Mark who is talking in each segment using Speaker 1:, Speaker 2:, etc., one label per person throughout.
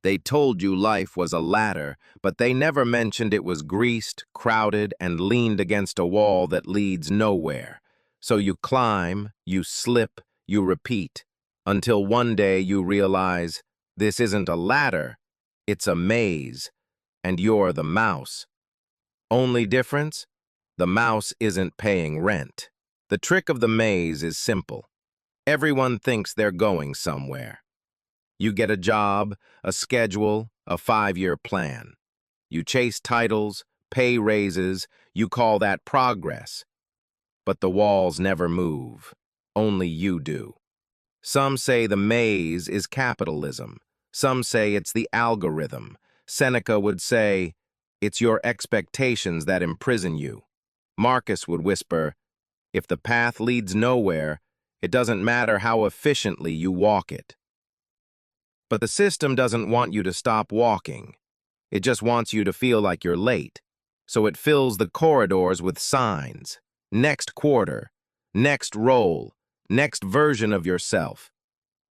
Speaker 1: They told you life was a ladder, but they never mentioned it was greased, crowded, and leaned against a wall that leads nowhere. So you climb, you slip, you repeat, until one day you realize this isn't a ladder, it's a maze, and you're the mouse. Only difference? The mouse isn't paying rent. The trick of the maze is simple. Everyone thinks they're going somewhere. You get a job, a schedule, a 5-year plan. You chase titles, pay raises, you call that progress. But the walls never move. Only you do. Some say the maze is capitalism. Some say it's the algorithm. Seneca would say, it's your expectations that imprison you. Marcus would whisper, if the path leads nowhere, it doesn't matter how efficiently you walk it. But the system doesn't want you to stop walking. It just wants you to feel like you're late. So it fills the corridors with signs. Next quarter, next role, next version of yourself.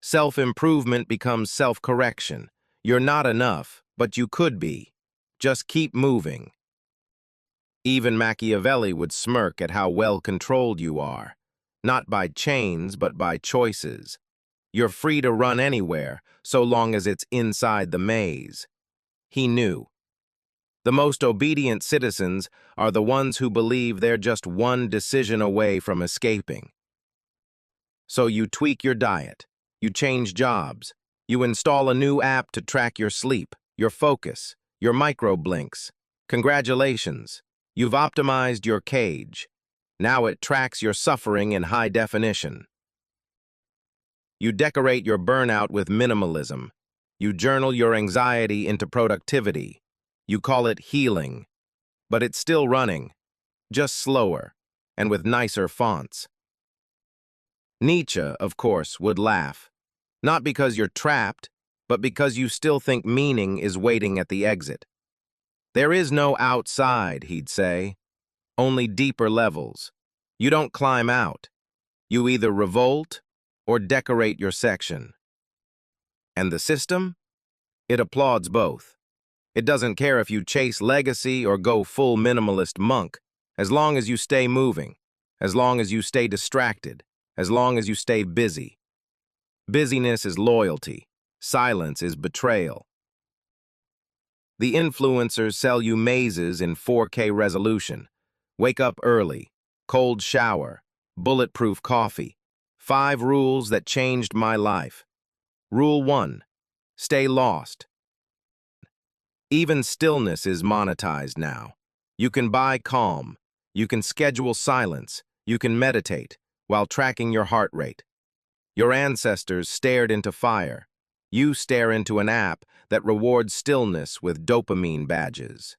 Speaker 1: Self-improvement becomes self-correction. You're not enough, but you could be. Just keep moving. Even Machiavelli would smirk at how well controlled you are. Not by chains, but by choices. You're free to run anywhere, so long as it's inside the maze. He knew. The most obedient citizens are the ones who believe they're just one decision away from escaping. So you tweak your diet, you change jobs, you install a new app to track your sleep, your focus, your micro-blinks. Congratulations, you've optimized your cage. Now it tracks your suffering in high definition. You decorate your burnout with minimalism. You journal your anxiety into productivity. You call it healing. But it's still running, just slower, and with nicer fonts. Nietzsche, of course, would laugh. Not because you're trapped, but because you still think meaning is waiting at the exit. There is no outside, he'd say. Only deeper levels. You don't climb out. You either revolt or decorate your section. And the system? It applauds both. It doesn't care if you chase legacy or go full minimalist monk, as long as you stay moving, as long as you stay distracted, as long as you stay busy. Busyness is loyalty. Silence is betrayal. The influencers sell you mazes in 4K resolution. Wake up early, cold shower, bulletproof coffee. 5 rules that changed my life. Rule 1. Stay lost. Even stillness is monetized now. You can buy calm. You can schedule silence. You can meditate while tracking your heart rate. Your ancestors stared into fire. You stare into an app that rewards stillness with dopamine badges.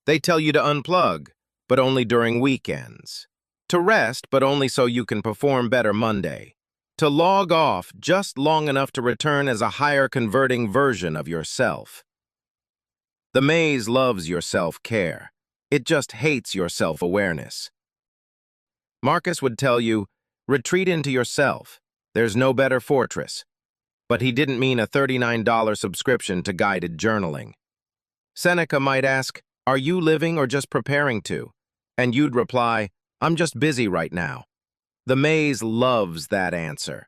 Speaker 1: They tell you to unplug, but only during weekends. To rest, but only so you can perform better Monday. To log off just long enough to return as a higher converting version of yourself. The maze loves your self-care. It just hates your self-awareness. Marcus would tell you, retreat into yourself. There's no better fortress. But he didn't mean a $39 subscription to guided journaling. Seneca might ask, are you living or just preparing to? And you'd reply, I'm just busy right now. The maze loves that answer.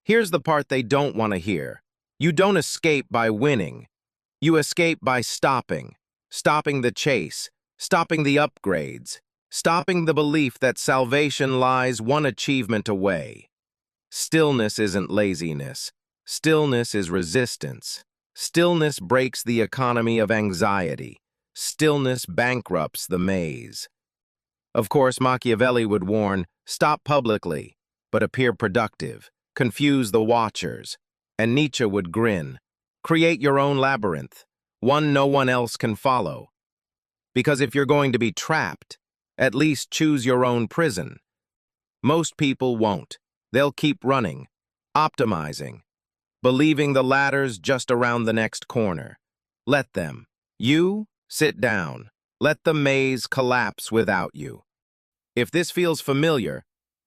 Speaker 1: Here's the part they don't want to hear. You don't escape by winning. You escape by stopping the chase, stopping the upgrades, stopping the belief that salvation lies one achievement away. Stillness isn't laziness. Stillness is resistance. Stillness breaks the economy of anxiety. Stillness bankrupts the maze. Of course, Machiavelli would warn, stop publicly, but appear productive, confuse the watchers. And Nietzsche would grin, create your own labyrinth, one no one else can follow. Because if you're going to be trapped, at least choose your own prison. Most people won't. They'll keep running, optimizing, believing the ladder's just around the next corner. Let them. You, sit down. Let the maze collapse without you. If this feels familiar,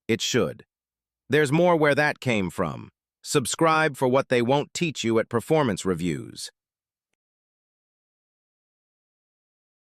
Speaker 1: it should. There's more where that came from. Subscribe for what they won't teach you at performance reviews.